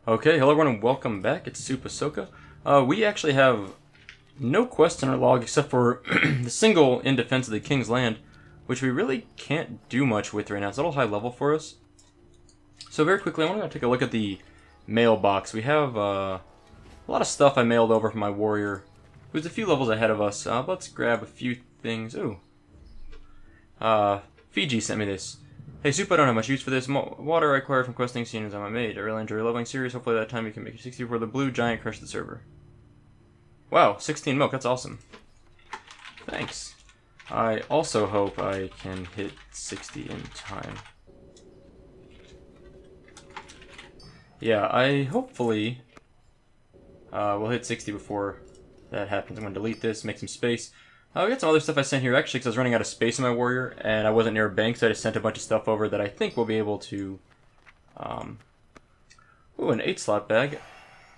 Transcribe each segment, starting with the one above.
Okay, hello everyone and welcome back. It's SoupaSoka. We actually have no quests in our log except for the single in defense of the King's Land, which we really can't do much with right now. It's a little high level for us. So very quickly, I want to take a look at the mailbox. We have a lot of stuff I mailed over from my warrior, who's a few levels ahead of us. Let's grab a few things. Ooh. Fiji sent me this. Hey, Soup, I don't have much use for this. Water I acquired from questing scenes on my maid. I really enjoy leveling series. Hopefully that time you can make it 60 before the blue giant crushed the server. Wow, 16 milk. That's awesome. Thanks. I also hope I can hit 60 in time. Yeah, I hopefully will hit 60 before that happens. I'm going to delete this, make some space. We got some other stuff I sent here, actually, because I was running out of space in my warrior, and I wasn't near a bank, so I just sent a bunch of stuff over that I think we'll be able to... Ooh, an 8-slot bag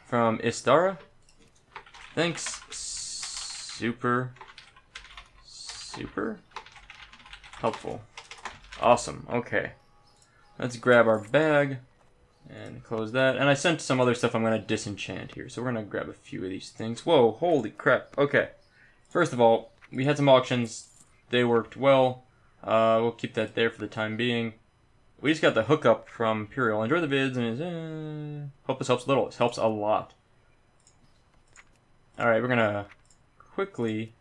from Istara. Thanks. Super helpful. Awesome. Okay. Let's grab our bag and close that. And I sent some other stuff I'm going to disenchant here, so we're going to grab a few of these things. Whoa, holy crap. Okay. First of all, we had some auctions. They worked well. We'll keep that there for the time being. We just got the hookup from Imperial. Enjoy the vids and hope this helps a little. This helps a lot. Alright, we're gonna quickly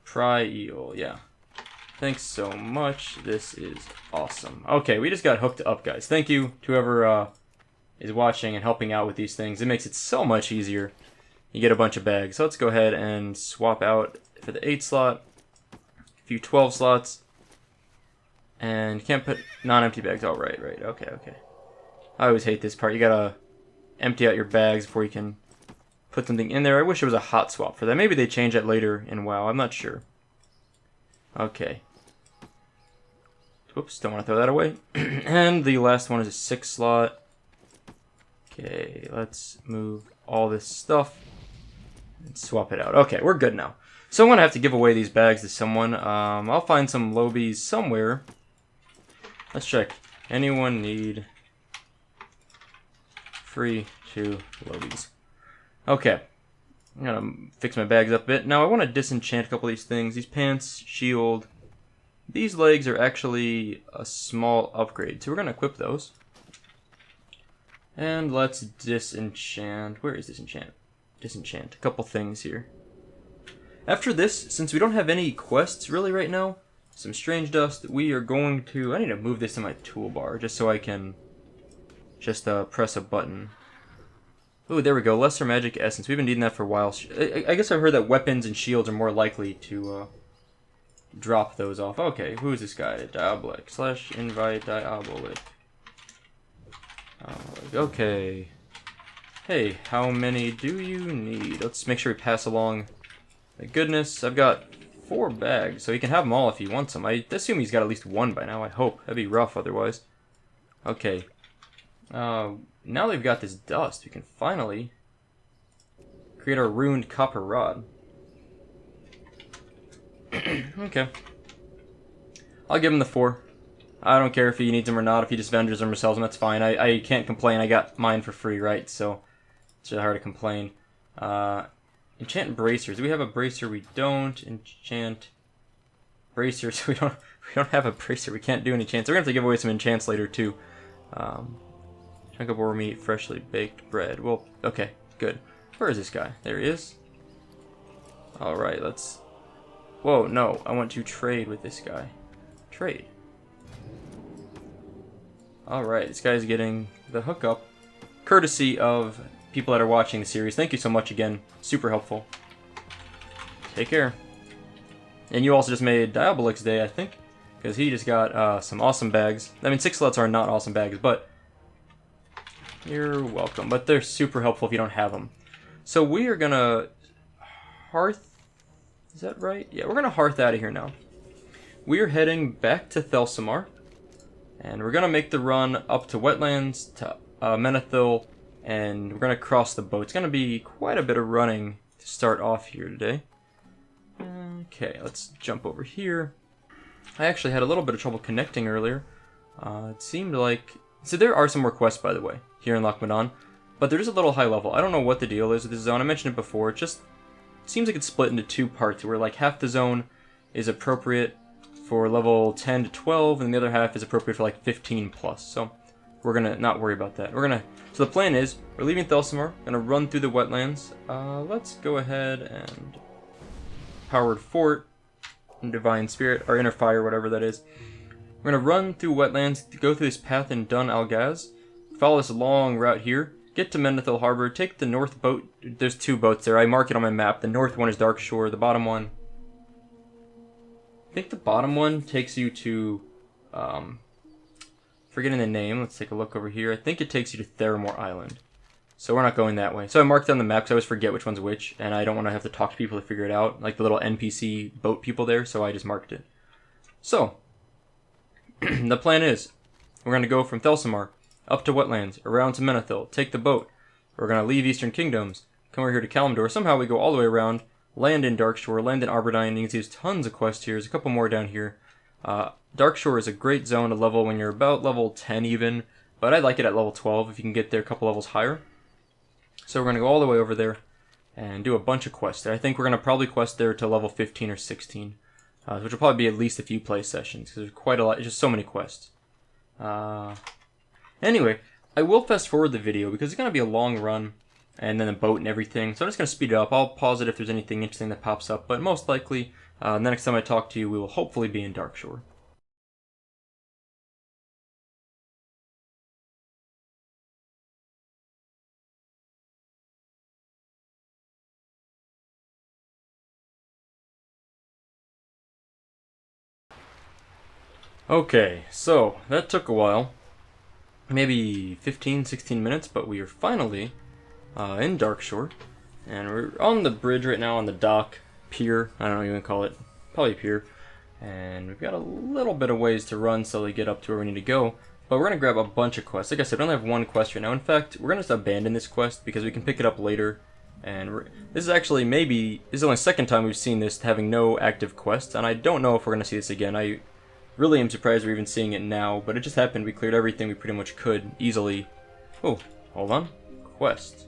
pry eel. Yeah. Thanks so much. This is awesome. Okay, we just got hooked up, guys. Thank you to whoever is watching and helping out with these things. It makes it so much easier. You get a bunch of bags. So let's go ahead and swap out for the 8 slot, a few 12 slots, and you can't put non-empty bags. Oh, right. Okay. I always hate this part. You gotta empty out your bags before you can put something in there. I wish it was a hot swap for that. Maybe they change that later in WoW. I'm not sure. Okay. Whoops, don't want to throw that away. And the last one is a 6 slot. Okay, let's move all this stuff and swap it out. Okay, we're good now. So I'm going to have to give away these bags to someone. I'll find some lobies somewhere. Let's check. Anyone need free 2 lobies? Okay. I'm going to fix my bags up a bit. Now I want to disenchant a couple of these things. These pants, shield. These legs are actually a small upgrade. So we're going to equip those. And let's disenchant. Where is disenchant? Disenchant. A couple things here. After this, since we don't have any quests really right now, some strange dust, we are going to... I need to move this in my toolbar just so I can just press a button. Ooh, there we go. Lesser magic essence. We've been needing that for a while. I guess I've heard that weapons and shields are more likely to drop those off. Okay, who is this guy? Diabolic. / invite Diabolic. Okay. Hey, how many do you need? Let's make sure we pass along the goodness. I've got 4 bags, so he can have them all if he wants them. I assume he's got at least 1 by now, I hope. That'd be rough otherwise. Okay. Now they've got this dust, we can finally create our ruined copper rod. Okay. I'll give him the 4. I don't care if he needs them or not. If he just vendors them or sells them, that's fine. I can't complain. I got mine for free, right? So it's really hard to complain. Enchant bracers. Do we have a bracer? We don't. Enchant bracers. We don't have a bracer. We can't do any enchants. We're gonna have to give away some enchants later too. Chunk of boar meat, freshly baked bread. Well, okay, good. Where is this guy? There he is. All right, let's. Whoa, no! I want to trade with this guy. Trade. Alright, this guy's getting the hookup, courtesy of people that are watching the series. Thank you so much again. Super helpful. Take care. And you also just made Diabolic's day, I think, because he just got some awesome bags. I mean, 6 slots are not awesome bags, but you're welcome. But they're super helpful if you don't have them. So we are going to hearth... Is that right? Yeah, we're going to hearth out of here now. We are heading back to Thelsamar. And we're going to make the run up to Wetlands, to Menethil, and we're going to cross the boat. It's going to be quite a bit of running to start off here today. Okay, let's jump over here. I actually had a little bit of trouble connecting earlier. It seemed like... So there are some more quests, by the way, here in Loch Modan. but they're just a little high level. I don't know what the deal is with this zone. I mentioned it before. It just seems like it's split into two parts, where like half the zone is appropriate for level 10 to 12, and the other half is appropriate for like 15 plus. So we're gonna not worry about that. So the plan is, we're leaving Thelsamar, gonna run through the wetlands. Let's go ahead and Powered Fort, and Divine Spirit, or Inner Fire, whatever that is. We're gonna run through wetlands, go through this path in Dun Algaz, follow this long route here, get to Menethil Harbor, take the north boat. There's two boats there. I mark it on my map. The north one is Darkshore. The bottom one, I think the bottom one takes you to, forgetting the name. Let's take a look over here. I think it takes you to Theramore Island. So we're not going that way. So I marked it on the map because I always forget which one's which, and I don't want to have to talk to people to figure it out, like the little NPC boat people there, so I just marked it. So, the plan is, we're going to go from Thelsamar up to wetlands, around to Menethil, take the boat. We're going to leave Eastern Kingdoms, come over here to Kalimdor. Somehow we go all the way around, land in Darkshore, land in Auberdine. You can see there's tons of quests here. There's a couple more down here. Darkshore is a great zone to level when you're about level 10 even, but I like it at level 12 if you can get there a couple levels higher. So we're going to go all the way over there and do a bunch of quests there. I think we're going to probably quest there to level 15 or 16, which will probably be at least a few play sessions, because there's quite a lot, just so many quests. Anyway, I will fast forward the video because it's going to be a long run, and then a boat and everything, so I'm just going to speed it up. I'll pause it if there's anything interesting that pops up, but most likely, the next time I talk to you, we will hopefully be in Darkshore. Okay, so that took a while, maybe 15-16 minutes, but we are finally in Darkshore, and we're on the bridge right now on the dock, pier, I don't know what you want to call it, probably pier, and we've got a little bit of ways to run so we get up to where we need to go, but we're going to grab a bunch of quests. Like I said, we only have one quest right now. In fact, we're going to just abandon this quest because we can pick it up later, and this is actually this is only the second time we've seen this having no active quests, and I don't know if we're going to see this again. I really am surprised we're even seeing it now, but it just happened. We cleared everything we pretty much could easily. Oh, hold on. Quest.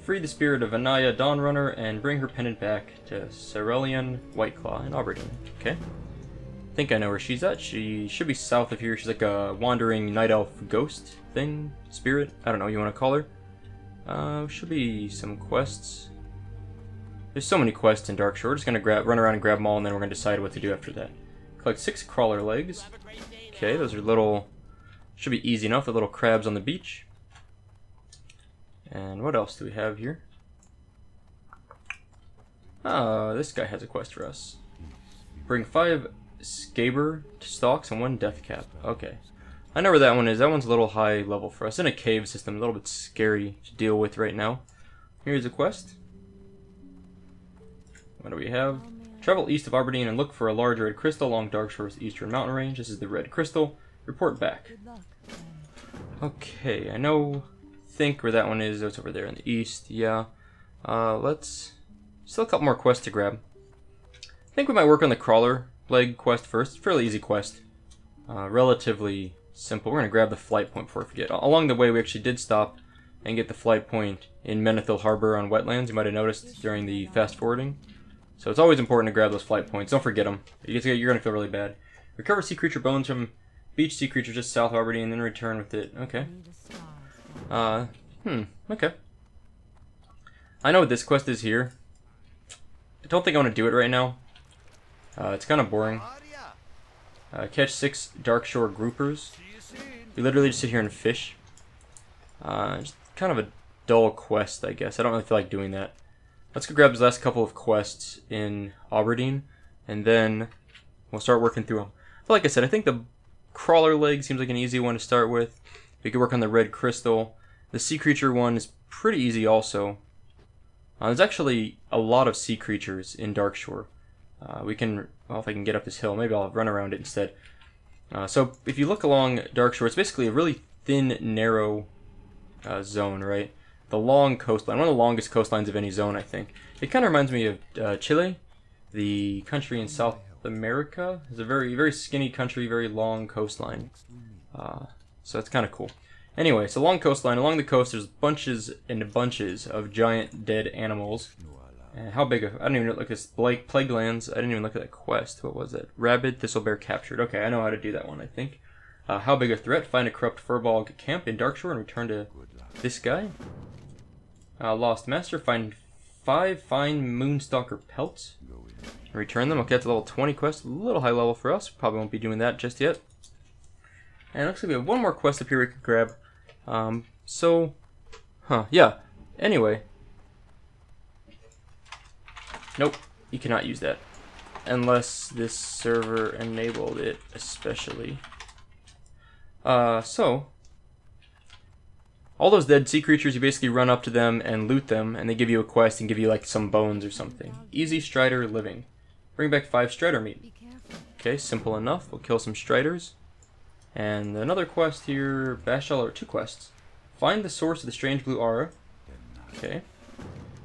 Free the spirit of Anaya Dawnrunner and bring her pendant back to Cerulean Whiteclaw in Auberdine. Okay. I think I know where she's at. She should be south of here. She's like a wandering night elf ghost thing, spirit. I don't know what you want to call her. Should be some quests. There's so many quests in Darkshore. We're just going to run around and grab them all, and then we're going to decide what to do after that. Collect 6 crawler legs. Okay, those are little... should be easy enough. The little crabs on the beach. And what else do we have here? This guy has a quest for us. Bring 5 Scaber stalks and 1 death cap. Okay. I know where that one is. That one's a little high level for us. In a cave system. A little bit scary to deal with right now. Here's a quest. What do we have? Travel east of Auberdine and look for a large red crystal along Darkshore's eastern mountain range. This is the red crystal. Report back. Okay, I think where that one is. It's over there in the east. Yeah. Let's... still a couple more quests to grab. I think we might work on the crawler leg quest first. Fairly easy quest. Relatively simple. We're going to grab the flight point before I forget. Along the way, we actually did stop and get the flight point in Menethil Harbor on wetlands. You might have noticed during the fast forwarding. So it's always important to grab those flight points. Don't forget them. You're going to feel really bad. Recover sea creature bones from beach sea creatures just south of Auberdine and then return with it. Okay. Okay. I know what this quest is here. I don't think I want to do it right now. It's kind of boring. Catch 6 Darkshore groupers. We literally just sit here and fish. Just kind of a dull quest, I guess. I don't really feel like doing that. Let's go grab these last couple of quests in Auberdine, and then we'll start working through them. But like I said, I think the crawler leg seems like an easy one to start with. We could work on the red crystal. The sea creature one is pretty easy also. There's actually a lot of sea creatures in Darkshore. Well, if I can get up this hill, maybe I'll run around it instead. So if you look along Darkshore, it's basically a really thin, narrow zone, right? The long coastline, one of the longest coastlines of any zone, I think. It kind of reminds me of Chile, the country in South America. It's a very, very skinny country, very long coastline. So it's kind of cool. Anyway, so along coastline, along the coast, there's bunches and bunches of giant dead animals. And how big of... I don't even look at this. Plague lands. I didn't even look at that quest. What was it? Rabid thistlebear captured. Okay, I know how to do that one, I think. How big a threat? Find a corrupt furball camp in Darkshore and return to this guy. Lost master. Find 5 fine moonstalker pelts. Return them. Okay, that's a level 20 quest. A little high level for us. Probably won't be doing that just yet. And it looks like we have one more quest up here we could grab. Yeah. Anyway. Nope. You cannot use that. Unless this server enabled it, especially. So. All those dead sea creatures, you basically run up to them and loot them, and they give you a quest and give you, like, some bones or something. Easy Strider living. Bring back 5 Strider meat. Okay, simple enough. We'll kill some Striders. And another quest here, Bashal, or 2 quests. Find the source of the strange blue aura. Okay.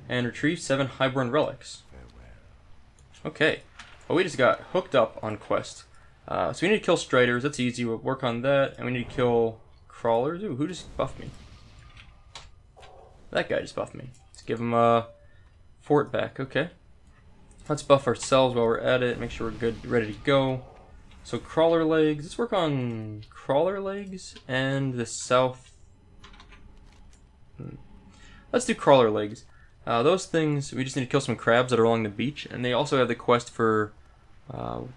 And retrieve 7 highborn relics. Okay. Well, we just got hooked up on quest. So we need to kill Striders. That's easy. We'll work on that. And we need to kill crawlers. Ooh, who just buffed me? That guy just buffed me. Let's give him a fort back. Okay. Let's buff ourselves while we're at it. Make sure we're good, ready to go. So crawler legs. Let's work on crawler legs and the south. Let's do crawler legs. Those things, we just need to kill some crabs that are along the beach. And they also have the quest for,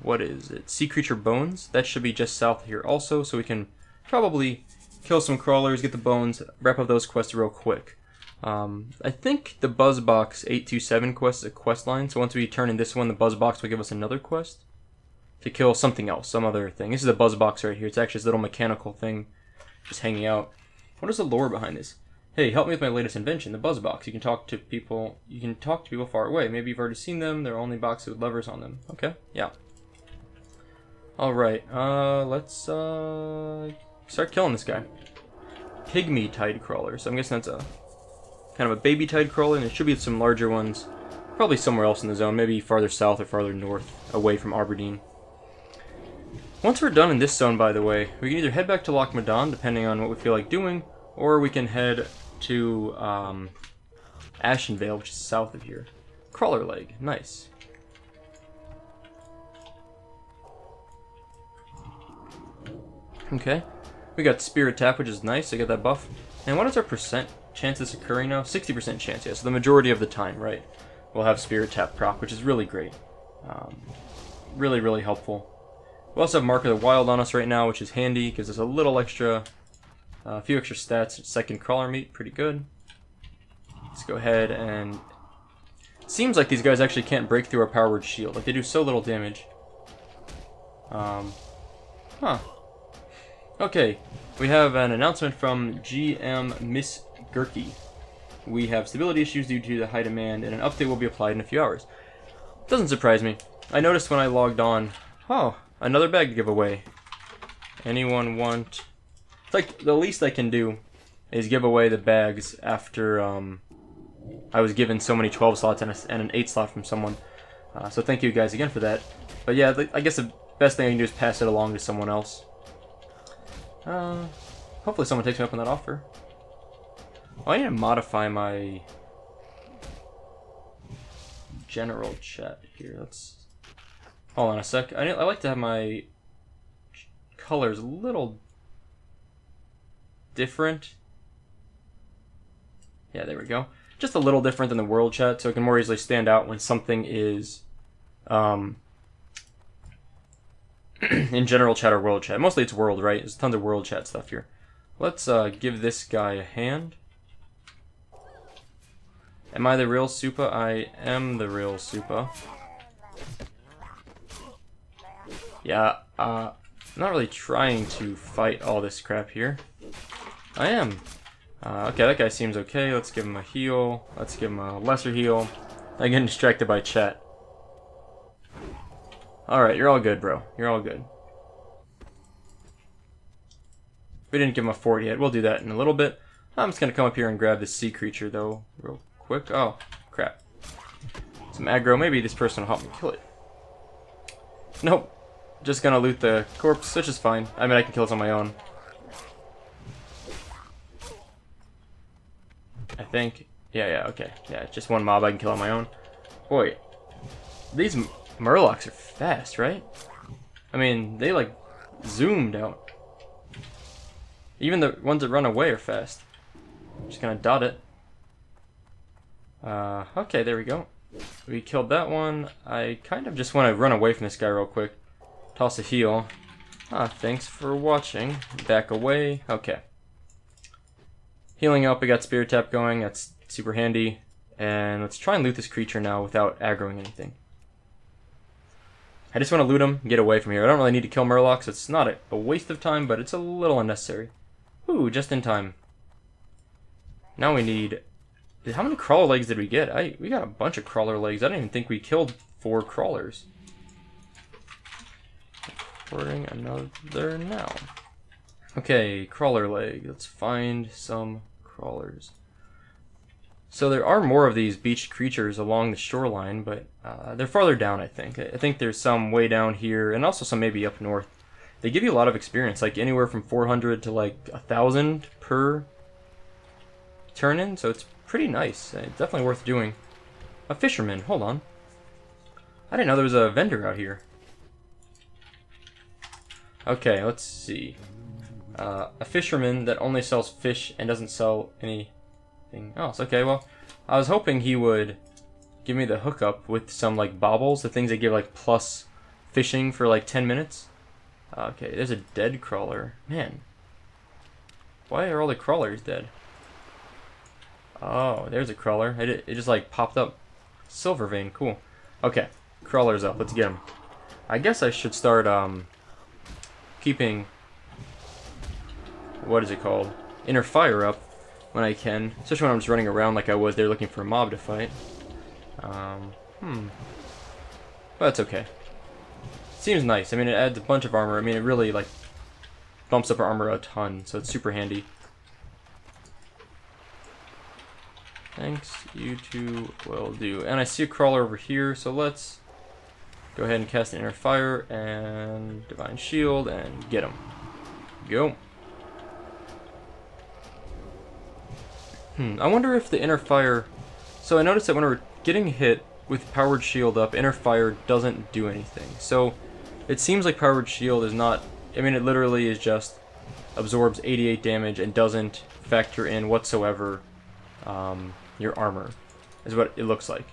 what is it? Sea creature bones. That should be just south here also. So we can probably kill some crawlers, get the bones, wrap up those quests real quick. I think the Buzzbox 827 quest is a quest line. So once we turn in this one, the Buzzbox will give us another quest to kill something else, some other thing. This is a Buzzbox right here. It's actually this little mechanical thing just hanging out. What is the lore behind this? Hey, help me with my latest invention, the Buzzbox. You can talk to people far away. Maybe you've already seen them. They're only boxes with levers on them. Okay, yeah. Alright, let's start killing this guy. Pygmy tide crawler. So I'm guessing that's a kind of a baby tide crawler, and there should be some larger ones probably somewhere else in the zone, maybe farther south or farther north, away from Auberdine. Once we're done in this zone, by the way, we can either head back to Loch Madon, depending on what we feel like doing, or we can head to Ashenvale, which is south of here. Crawler leg, nice. Okay, we got Spirit Tap, which is nice. I got that buff. And what is our percent chance of this occurring now? 60% chance, yeah. So the majority of the time, right? We'll have Spirit Tap proc, which is really great. Really, really helpful. We also have Mark of the Wild on us right now, which is handy. Gives us a little extra, a few extra stats. Second crawler meat, pretty good. Let's go ahead and... It seems like these guys actually can't break through our Power Word shield. Like, they do so little damage. Okay, we have an announcement from GM Miss Gurky. We have stability issues due to the high demand, and an update will be applied in a few hours. Doesn't surprise me. I noticed when I logged on, oh, another bag to give away. Anyone want... It's like the least I can do is give away the bags after I was given so many 12 slots and an 8 slot from someone. So thank you guys again for that. But yeah, I guess the best thing I can do is pass it along to someone else. Hopefully someone takes me up on that offer. Oh, I need to modify my general chat here. Let's hold on a sec. I like to have my colors a little different. Yeah, there we go. Just a little different than the world chat, so it can more easily stand out when something is in general chat or world chat. Mostly it's world, right? There's tons of world chat stuff here. Let's give this guy a hand. Am I the real Soupa? I am the real Soupa. Yeah, I'm not really trying to fight all this crap here. I am. Okay, that guy seems okay. Let's give him a heal. Let's give him a lesser heal. I'm getting distracted by chat. Alright, you're all good, bro. You're all good. We didn't give him a fort yet. We'll do that in a little bit. I'm just going to come up here and grab this sea creature, though, real quick. Oh, crap. Some aggro. Maybe this person will help me kill it. Nope. Just going to loot the corpse, which is fine. I mean, I can kill it on my own. think. Yeah, okay. Yeah, just one mob I can kill on my own. Boy, these Murlocs are fast, right? I mean, they like zoomed out. Even the ones that run away are fast. I'm just gonna dot it. Okay, there we go. We killed that one. I kind of just want to run away from this guy real quick. Toss a heal. Thanks for watching. Back away. Okay. Healing up, we got Spirit Tap going. That's super handy. And let's try and loot this creature now without aggroing anything. I just want to loot him and get away from here. I don't really need to kill Murlocs. It's not a waste of time, but it's a little unnecessary. Ooh, just in time. Now we need... How many crawler legs did we get? We got a bunch of crawler legs. I didn't even think we killed 4 crawlers. Recording another now. Okay, crawler leg. Let's find some crawlers. So there are more of these beach creatures along the shoreline, but they're farther down, I think. I think there's some way down here, and also some maybe up north. They give you a lot of experience, like anywhere from 400 to like 1,000 per turn-in, so it's pretty nice. It's definitely worth doing. A fisherman, hold on. I didn't know there was a vendor out here. Okay, let's see. A fisherman that only sells fish and doesn't sell anything else. Okay, well, I was hoping he would give me the hookup with some like baubles, the things that give like plus fishing for like 10 minutes. Okay, there's a dead crawler. Man, why are all the crawlers dead? Oh, there's a crawler. It just like popped up. Silver vein, cool. Okay, crawler's up. Let's get him. I guess I should start keeping, what is it called? Inner fire up when I can, especially when I'm just running around like I was there looking for a mob to fight. But that's okay. Seems nice. I mean, it adds a bunch of armor. I mean, it really like bumps up our armor a ton, so it's super handy. Thanks, you two will do. And I see a crawler over here, so let's go ahead and cast an Inner Fire and Divine Shield and get him. Go. I wonder if the Inner Fire... So I noticed that when we're getting hit with Powered Shield up, Inner Fire doesn't do anything. So it seems like Powered Shield is not... I mean, it literally is just absorbs 88 damage and doesn't factor in whatsoever your armor, is what it looks like.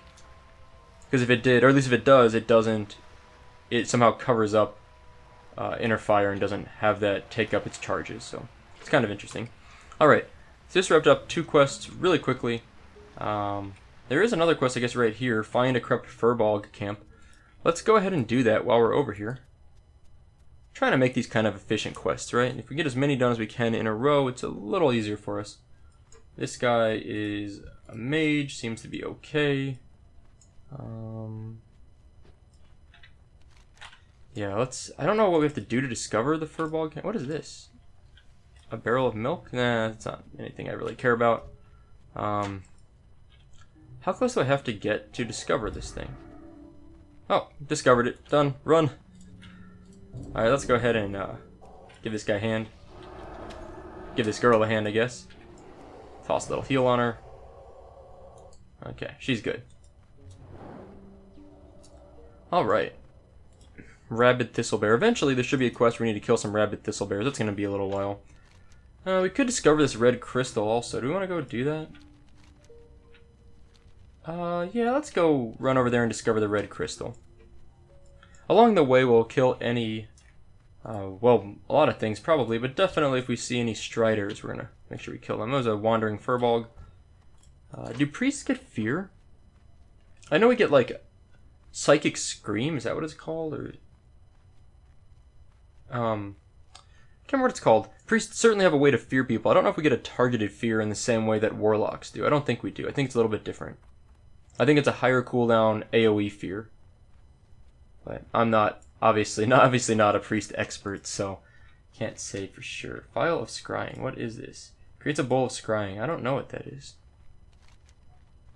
Because if it did, or at least if it does, it doesn't... It somehow covers up Inner Fire and doesn't have that take up its charges. So it's kind of interesting. Alright, so this wrapped up 2 quests really quickly. There is another quest, I guess, right here. Find a corrupt furbog camp. Let's go ahead and do that while we're over here. Trying to make these kind of efficient quests, right? If we get as many done as we can in a row, it's a little easier for us. This guy is a mage, seems to be okay. Yeah, I don't know what we have to do to discover the furbog camp. What is this? A barrel of milk? Nah, it's not anything I really care about. How close do I have to get to discover this thing? Oh, discovered it. Done. Run. Alright, let's go ahead and give this guy a hand. Give this girl a hand, I guess. Toss a little heal on her. Okay, she's good. Alright. Rabid Thistlebear. Eventually there should be a quest where we need to kill some rabid thistlebears. That's going to be a little while. We could discover this red crystal also. Do we want to go do that? Yeah, let's go run over there and discover the red crystal. Along the way we'll kill any... well, a lot of things probably, but definitely if we see any striders, we're going to make sure we kill them. There's a wandering furbog. Do priests get fear? I know we get, like, psychic scream. Is that what it's called? Or I can't remember what it's called. Priests certainly have a way to fear people. I don't know if we get a targeted fear in the same way that warlocks do. I don't think we do. I think it's a little bit different. I think it's a higher cooldown AoE fear. But I'm not, obviously not a priest expert, so can't say for sure. Vial of scrying. What is this? Creates a bowl of scrying. I don't know what that is.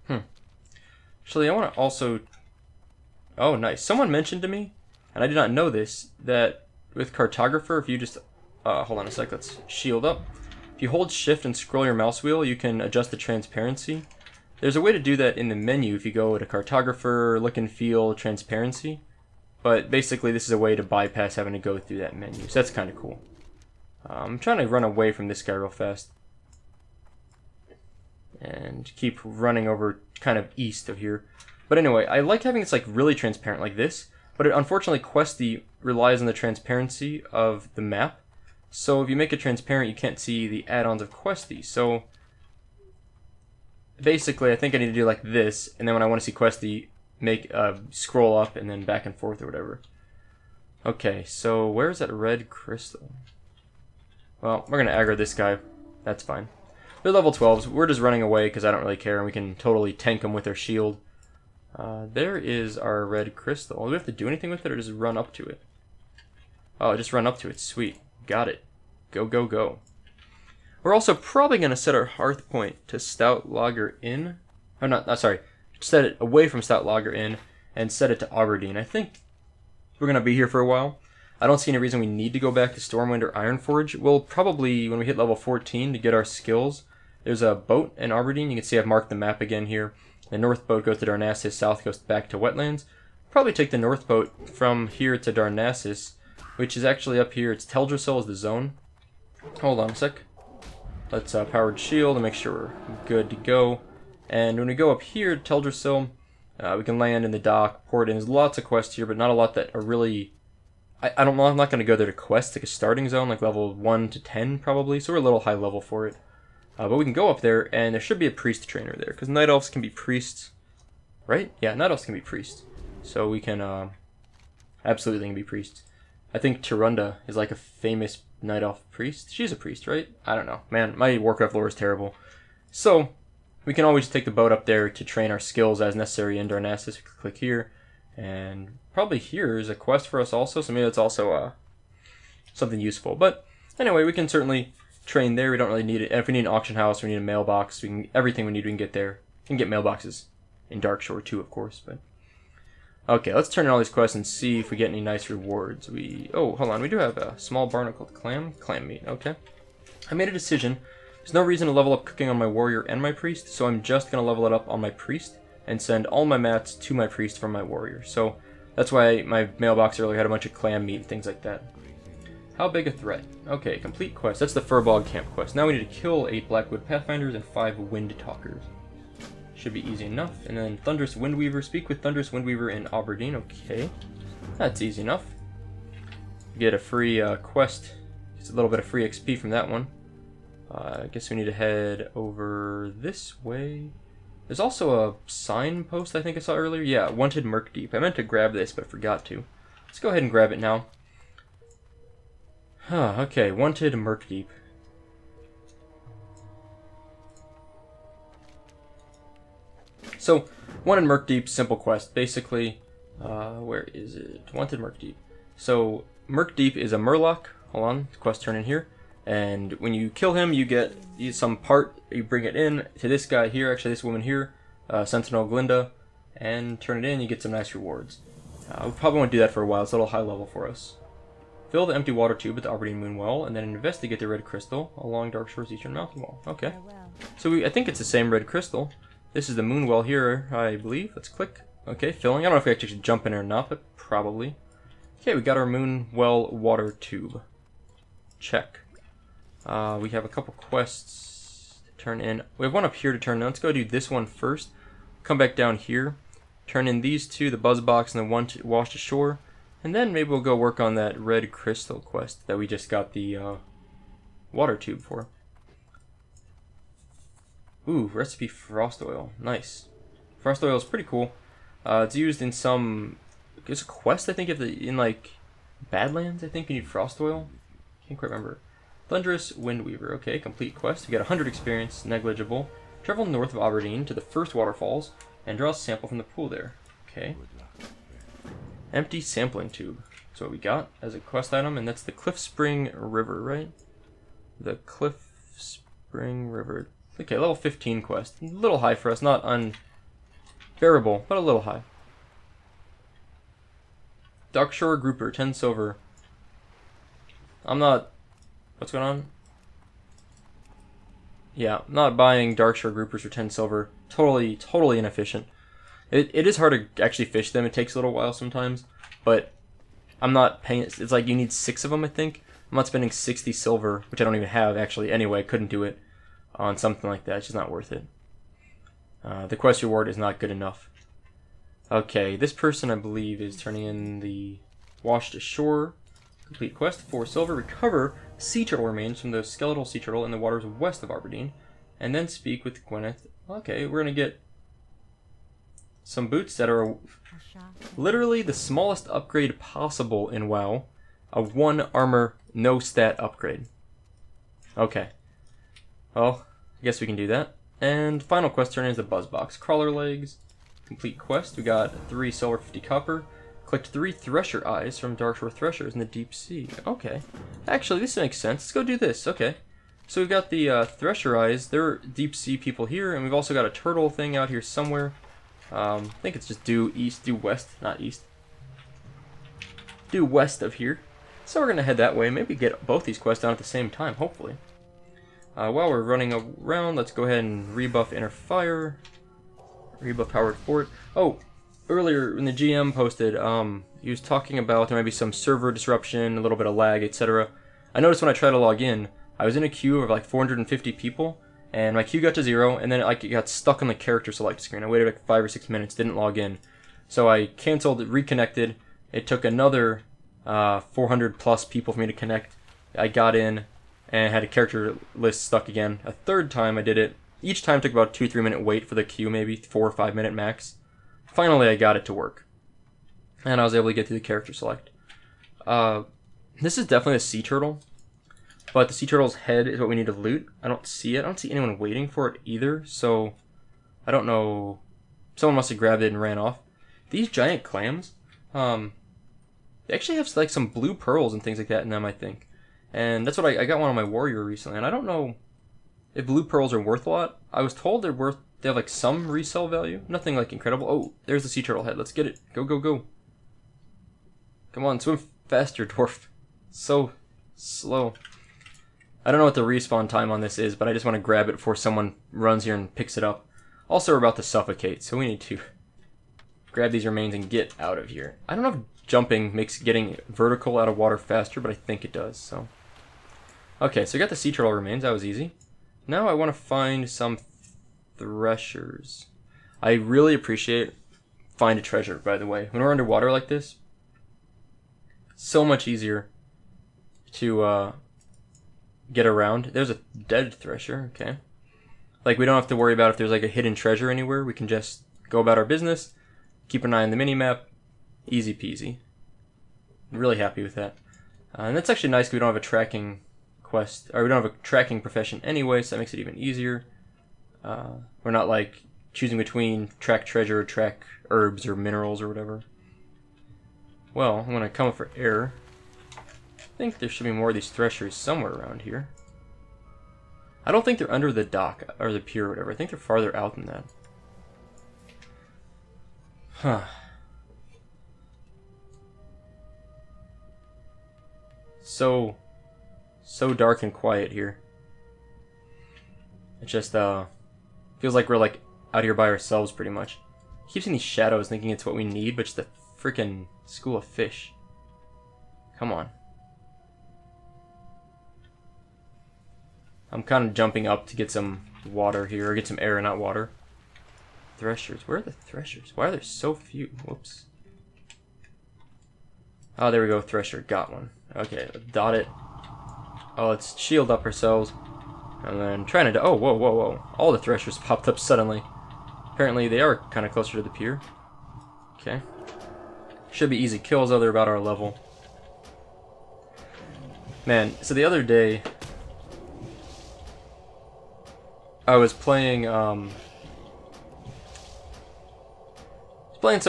Actually, I want to also... Oh, nice. Someone mentioned to me, and I did not know this, that with Cartographer, if you just... hold on a sec, let's shield up. If you hold shift and scroll your mouse wheel, you can adjust the transparency. There's a way to do that in the menu if you go to cartographer, look and feel, transparency. But basically this is a way to bypass having to go through that menu, so that's kind of cool. I'm trying to run away from this guy real fast. And keep running over kind of east of here. But anyway, I like having this like really transparent like this, but it unfortunately Questy relies on the transparency of the map. So if you make it transparent, you can't see the add-ons of Questy. So basically, I think I need to do like this, and then when I want to see Questy, make scroll up and then back and forth or whatever. Okay, so where's that red crystal? Well, we're gonna aggro this guy. That's fine. They're level 12s. We're just running away because I don't really care, and we can totally tank them with their shield. There is our red crystal. Do we have to do anything with it, or just run up to it? Oh, just run up to it. Sweet. Got it. Go, go, go. We're also probably going to set our hearth point to Stout Lager Inn. Oh, not sorry. Set it away from Stout Lager Inn and set it to Auberdine. I think we're going to be here for a while. I don't see any reason we need to go back to Stormwind or Ironforge. We'll probably, when we hit level 14 to get our skills, there's a boat in Auberdine. You can see I've marked the map again here. The north boat goes to Darnassus, south goes back to Wetlands. Probably take the north boat from here to Darnassus, which is actually up here. It's Teldrassil is the zone. Hold on a sec. Let's powered shield to make sure we're good to go. And when we go up here to Teldrassil, we can land in the dock, port in. There's lots of quests here, but not a lot that are really... I don't know, I'm not going to go there to quest, like a starting zone, like level 1 to 10 probably, so we're a little high level for it. But we can go up there, and there should be a priest trainer there, because night elves can be priests, right? Yeah, night elves can be priests. So we can, absolutely can be priests. I think Tyrunda is like a famous night elf priest. She's a priest, right? I don't know. Man, my Warcraft lore is terrible. So, we can always take the boat up there to train our skills as necessary in Darnassus. We can click here, and probably here is a quest for us also, so maybe that's also something useful. But anyway, we can certainly train there. We don't really need it. If we need an auction house, we need a mailbox. We can everything we need, we can get there. We can get mailboxes in Darkshore too, of course. But okay, let's turn in all these quests and see if we get any nice rewards. Oh, hold on. We do have a small barnacled clam meat. Okay. I made a decision. There's no reason to level up cooking on my warrior and my priest, so I'm just gonna level it up on my priest and send all my mats to my priest from my warrior. So that's why my mailbox earlier had a bunch of clam meat and things like that. How big a threat? Okay, complete quest. That's the Furbog camp quest. Now we need to kill 8 Blackwood Pathfinders and 5 Wind Talkers. Should be easy enough. And then Thunderous Windweaver. Speak with Thunderous Windweaver in Auberdine. Okay, that's easy enough. Get a free quest. It's a little bit of free XP from that one. I guess we need to head over this way. There's also a signpost I think I saw earlier. Yeah, Wanted Murk Deep. I meant to grab this, but forgot to. Let's go ahead and grab it now. Okay, Wanted Murk Deep. So, Wanted Murk Deep, simple quest. Basically, where is it? Wanted Murk Deep. So, Murk Deep is a Murloc. Hold on, quest turn in here. And when you kill him, you get some part, you bring it in to this guy here, actually this woman here, Sentinel Glinda, and turn it in, you get some nice rewards. We probably won't do that for a while, it's a little high level for us. Fill the empty water tube at the Auberdine Moon Well, and then investigate the red crystal along Darkshore's eastern mountain wall. Okay. So I think it's the same red crystal. This is the Moon Well here, I believe. Let's click. Okay, filling. I don't know if we actually should jump in or not, but probably. Okay, we got our Moon Well water tube. Check. We have a couple quests to turn in. We have one up here to turn in. Let's go do this one first. Come back down here. Turn in these two, the buzz box and the one to wash ashore. And then maybe we'll go work on that red crystal quest that we just got the water tube for. Ooh, recipe frost oil. Nice. Frost oil is pretty cool. It's used in some... It's a quest, I think, in like Badlands, I think you need frost oil. Can't quite remember. Thunderous Windweaver. Okay, complete quest. You get 100 experience, negligible. Travel north of Auberdine to the first waterfalls and draw a sample from the pool there. Okay. Empty sampling tube. That's what we got as a quest item, and that's the Cliff Spring River, right? The Cliff Spring River. Okay, level 15 quest. A little high for us, not unbearable, but a little high. Darkshore Grouper, 10 silver. I'm not... What's going on? Yeah, not buying Darkshore groupers for 10 silver. Totally inefficient. It is hard to actually fish them. It takes a little while sometimes, but I'm not paying. It's like you need 6 of them, I think. I'm not spending 60 silver, which I don't even have actually. Anyway, I couldn't do it on something like that. It's just not worth it. The quest reward is not good enough. Okay, this person I believe is turning in the washed ashore. Complete quest, 4 silver. Recover sea turtle remains from the skeletal sea turtle in the waters west of Auberdine, and then speak with Gwyneth. Okay, we're gonna get some boots that are literally the smallest upgrade possible in WoW. A 1 armor, no stat upgrade. Okay. Well, I guess we can do that. And final quest turn is the Buzzbox. Crawler legs. Complete quest. We got 3 silver, 50 copper. Collect 3 Thresher eyes from Darkshore Threshers in the deep sea. Okay. Actually, this makes sense. Let's go do this. Okay. So we've got the Thresher eyes. They're deep sea people here. And we've also got a turtle thing out here somewhere. I think it's just due west, not east. Due west of here. So we're going to head that way. Maybe get both these quests done at the same time, hopefully. While we're running around, let's go ahead and rebuff Inner Fire. Rebuff Powered Fort. Oh, earlier when the GM posted, he was talking about there might be some server disruption, a little bit of lag, etc. I noticed when I tried to log in, I was in a queue of like 450 people, and my queue got to 0, and then it got stuck on the character select screen. I waited like 5 or 6 minutes, didn't log in. So I canceled, reconnected. It took another 400 plus people for me to connect. I got in and had a character list stuck again. A third time I did it. Each time took about 2-3 minute wait for the queue, maybe 4 or 5 minute max. Finally I got it to work. And I was able to get through the character select. This is definitely a sea turtle. But the sea turtle's head is what we need to loot. I don't see it. I don't see anyone waiting for it either. So I don't know. Someone must have grabbed it and ran off. These giant clams, they actually have like some blue pearls and things like that in them, I think. And that's what I got one on my warrior recently. And I don't know if blue pearls are worth a lot. I was told they have like some resale value. Nothing like incredible. Oh, there's the sea turtle head. Let's get it. Go, go, go. Come on, swim faster, dwarf. So slow. I don't know what the respawn time on this is, but I just want to grab it before someone runs here and picks it up. Also, we're about to suffocate, so we need to grab these remains and get out of here. I don't know if jumping makes getting vertical out of water faster, but I think it does, so. Okay, so we got the sea turtle remains. That was easy. Now I want to find some threshers. I really appreciate find a treasure, by the way. When we're underwater like this, so much easier to get around. There's a dead thresher, okay. Like, we don't have to worry about if there's like a hidden treasure anywhere. We can just go about our business, keep an eye on the mini-map, easy peasy. I'm really happy with that. And that's actually nice because we don't have a tracking quest, or we don't have a tracking profession anyway, so that makes it even easier. We're not like choosing between track treasure or track herbs or minerals or whatever. Well, I'm gonna come up for air. I think there should be more of these threshers somewhere around here. I don't think they're under the dock or the pier or whatever. I think they're farther out than that. Huh. So dark and quiet here. It just feels like we're like out here by ourselves pretty much. I keep seeing these shadows thinking it's what we need, but it's the freaking school of fish. Come on. I'm kind of jumping up to get some water here, or get some air, not water. Threshers. Where are the threshers? Why are there so few? Whoops. Oh, there we go. Thresher. Got one. Okay, dot it. Oh, let's shield up ourselves. And then trying to... Oh, whoa, whoa, whoa. All the threshers popped up suddenly. Apparently they are kind of closer to the pier. Okay. Should be easy kills, though they're about our level. Man, so the other day... I was playing some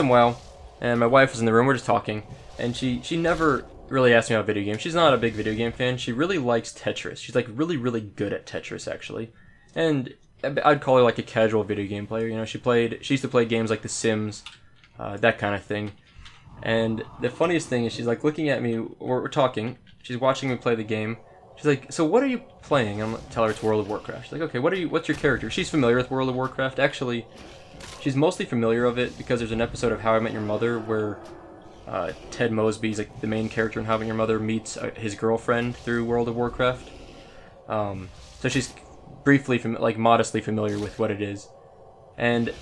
WoW, and my wife was in the room. We're just talking, and she never really asked me about video games. She's not a big video game fan. She really likes Tetris. She's like really good at Tetris actually, and I'd call her like a casual video game player. You know, she used to play games like The Sims, that kind of thing. And the funniest thing is she's like looking at me. We're talking. She's watching me play the game. She's like, so what are you playing? I'm gonna tell her it's World of Warcraft. She's like, okay, what's your character? She's familiar with World of Warcraft. Actually, she's mostly familiar of it because there's an episode of How I Met Your Mother where Ted Mosby's like the main character in How I Met Your Mother meets his girlfriend through World of Warcraft. So she's briefly, modestly familiar with what it is. And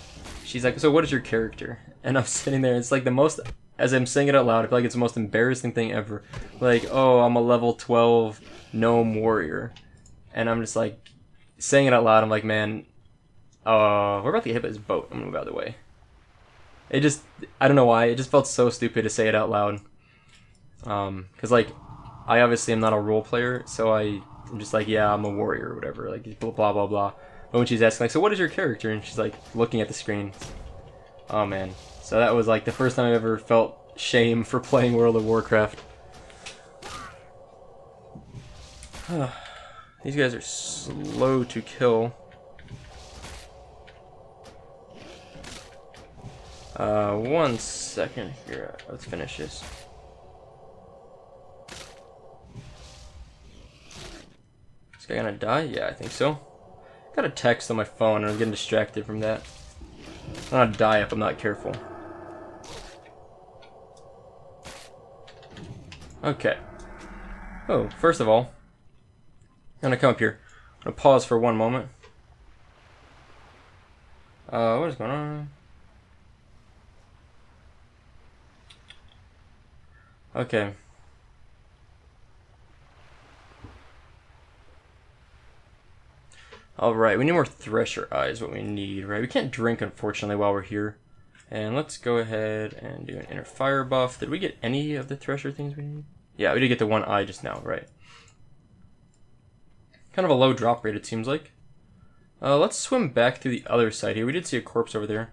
she's like, so what is your character? And I'm sitting there, it's like the most, as I'm saying it out loud, I feel like it's the most embarrassing thing ever. Like, oh, I'm a level 12 gnome warrior. And I'm just like, saying it out loud, I'm like, man, we're about to get hit by this boat. I'm gonna move out of the way. It just, I don't know why, it just felt so stupid to say it out loud. Because, like, I obviously am not a role player, so I'm just like, yeah, I'm a warrior or whatever, like, blah, blah, blah. But when she's asking, like, so what is your character? And she's, like, looking at the screen. Oh, man. So that was, like, the first time I've ever felt shame for playing World of Warcraft. These guys are slow to kill. One second here. Let's finish this. Is this guy gonna die? Yeah, I think so. Got a text on my phone and I'm getting distracted from that. I'm gonna die if I'm not careful. Okay. Oh, first of all, I'm gonna come up here. I'm gonna pause for one moment. What is going on? Okay. Alright, we need more Thresher Eyes, what we need, right? We can't drink, unfortunately, while we're here. And let's go ahead and do an inner fire buff. Did we get any of the Thresher things we need? Yeah, we did get the one eye just now, right. Kind of a low drop rate, it seems like. Let's swim back to the other side here. We did see a corpse over there.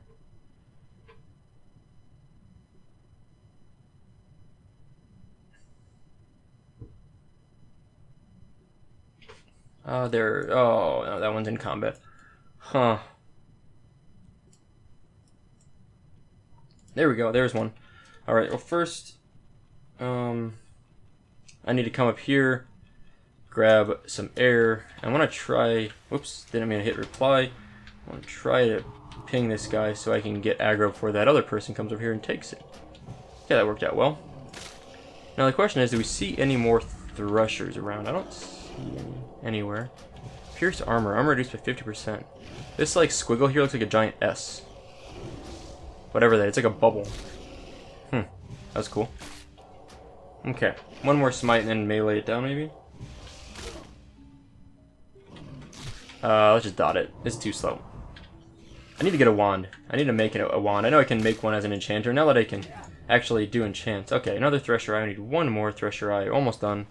Oh, no, that one's in combat. Huh. There we go, there's one. Alright, well first, I need to come up here, grab some air. I want to try, whoops, didn't mean to hit reply. I want to try to ping this guy so I can get aggro before that other person comes over here and takes it. Yeah, that worked out well. Now the question is, do we see any more Threshers around? I don't see any anywhere. Pierce armor reduced by 50%. This like squiggle here looks like a giant S. Whatever that, it's like a bubble. That was cool. Okay, one more smite and then melee it down maybe. Let's just dot it. It's too slow. I need to get a wand. I need to make it a wand. I know I can make one as an enchanter. Now that I can actually do enchants. Okay, another Thresher Eye. I need one more Thresher Eye. Almost done.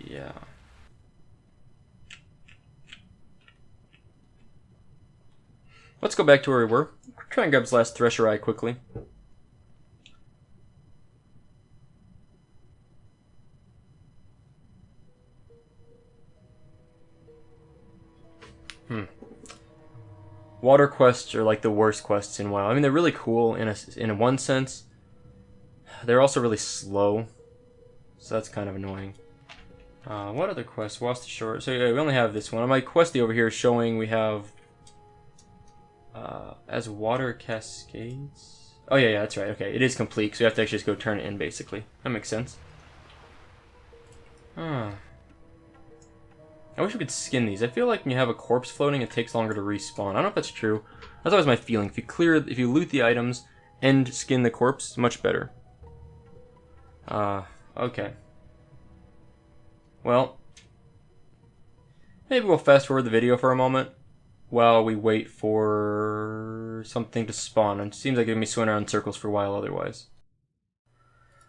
Yeah. Let's go back to where we were. Try and grab this last Thresher Eye quickly. Water quests are like the worst quests in WoW. I mean, they're really cool in one sense. They're also really slow. So that's kind of annoying. What other quests? Lost Shore. So yeah, we only have this one. On my questy over here is showing we have as water cascades. Oh yeah, that's right. Okay, it is complete, so you have to actually just go turn it in, basically. That makes sense. I wish we could skin these. I feel like when you have a corpse floating, it takes longer to respawn. I don't know if that's true. That's always my feeling. If you loot the items and skin the corpse, it's much better. Okay. Well, maybe we'll fast forward the video for a moment while we wait for something to spawn. It seems like it'll be swimming around in circles for a while otherwise.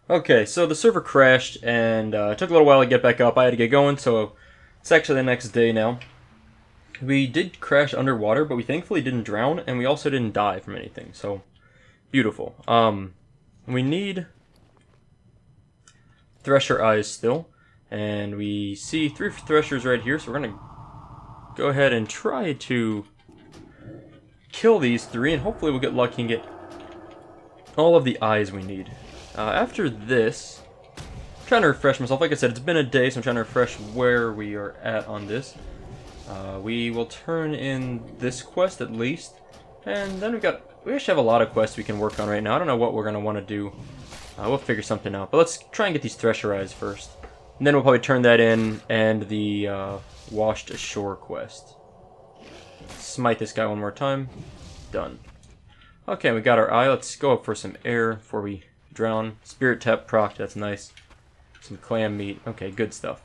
Okay, so the server crashed and it took a little while to get back up. I had to get going, so it's actually the next day now. We did crash underwater, but we thankfully didn't drown, and we also didn't die from anything, so beautiful. We need Thresher Eyes still, and we see 3 Threshers right here, so we're gonna go ahead and try to kill these 3, and hopefully we'll get lucky and get all of the eyes we need. After this, I'm trying to refresh myself. Like I said, it's been a day, so I'm trying to refresh where we are at on this. We will turn in this quest at least, and then we actually have a lot of quests we can work on right now. I don't know what we're gonna want to do. We'll figure something out, but let's try and get these Thresher Eyes first, and then we'll probably turn that in and the Washed Ashore quest. Smite this guy one more time. Done. Okay, we got our eye. Let's go up for some air before we drown. Spirit Tap proc, that's nice. Some clam meat. Okay, good stuff.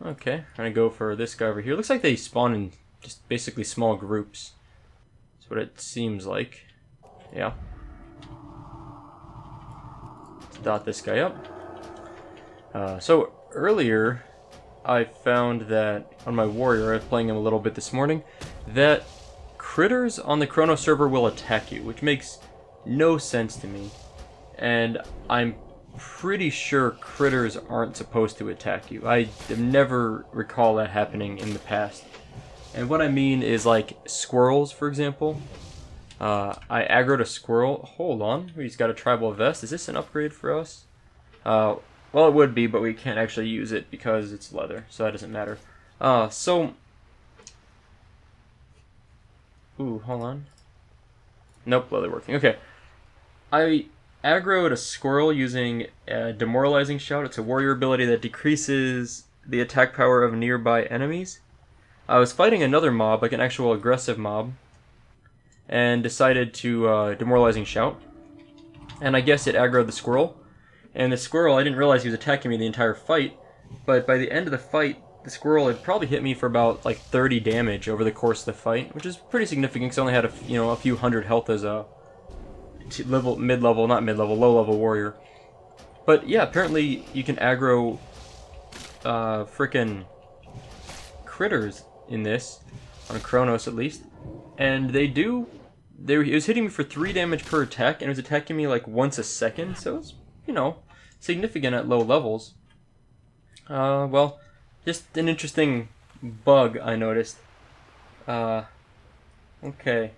Okay, I'm gonna go for this guy over here. Looks like they spawn in just basically small groups. That's what it seems like. Yeah. Let's dot this guy up. So earlier, I found that on my warrior, I was playing him a little bit this morning, that critters on the Chrono server will attack you, which makes no sense to me. And I'm pretty sure critters aren't supposed to attack you. I never recall that happening in the past. And what I mean is like squirrels, for example. I aggroed a squirrel. Hold on, he's got a tribal vest. Is this an upgrade for us? Well, it would be, but we can't actually use it because it's leather, so that doesn't matter. Ooh, hold on. Nope, leather working. Okay. I aggroed a squirrel using a Demoralizing Shout. It's a warrior ability that decreases the attack power of nearby enemies. I was fighting another mob, like an actual aggressive mob, and decided to Demoralizing Shout. And I guess it aggroed the squirrel. And the squirrel, I didn't realize he was attacking me the entire fight, but by the end of the fight, the squirrel had probably hit me for about like 30 damage over the course of the fight, which is pretty significant because I only had a few hundred health as a low-level warrior. But yeah, apparently you can aggro frickin' critters in this, on Chronos at least, and it was hitting me for 3 damage per attack, and it was attacking me like once a second, so it's, significant at low levels. Well, just an interesting bug I noticed. Okay.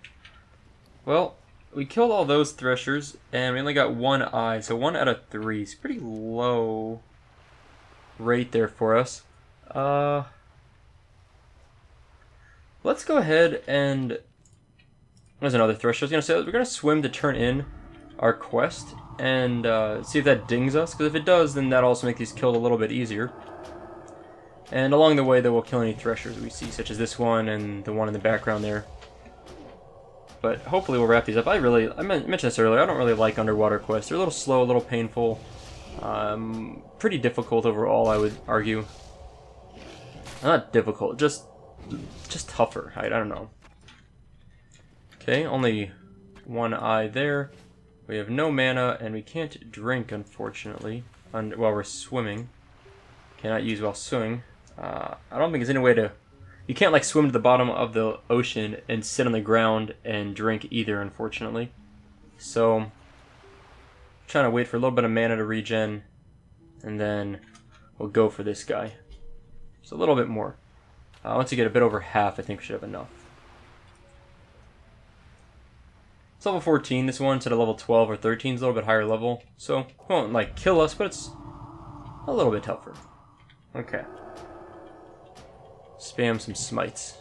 Well, we killed all those threshers, and we only got 1 eye, so 1 out of 3. It's pretty low rate there for us. Let's go ahead and... There's another thresher. I was going to say, we're going to swim to turn in our quest, and see if that dings us, because if it does, then that'll also make these killed a little bit easier. And along the way, though, we'll kill any threshers we see, such as this one and the one in the background there. But hopefully we'll wrap these up. I mentioned this earlier, I don't really like underwater quests. They're a little slow, a little painful. Pretty difficult overall, I would argue. Not difficult, just tougher. I don't know. Okay, only 1 eye there. We have no mana, and we can't drink, unfortunately, while we're swimming. Cannot use while swimming. I don't think there's any way to... You can't, like, swim to the bottom of the ocean and sit on the ground and drink either, unfortunately. So, trying to wait for a little bit of mana to regen, and then we'll go for this guy. Just a little bit more. Once you get a bit over half, I think we should have enough. It's level 14, this one, instead of level 12 or 13 is a little bit higher level, so it won't, like, kill us, but it's a little bit tougher. Okay. Spam some smites.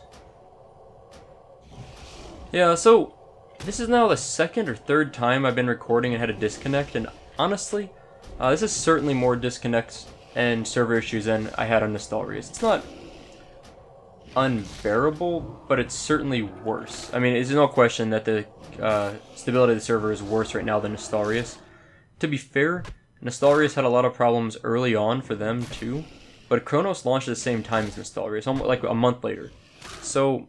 Yeah, so this is now the 2nd or 3rd time I've been recording and had a disconnect, and honestly, this is certainly more disconnects and server issues than I had on Nostalrius. It's not unbearable, but it's certainly worse. I mean, there's no question that the stability of the server is worse right now than Nostalrius. To be fair, Nostalrius had a lot of problems early on for them too, but Chronos launched at the same time as Nostalrius, almost like a month later. So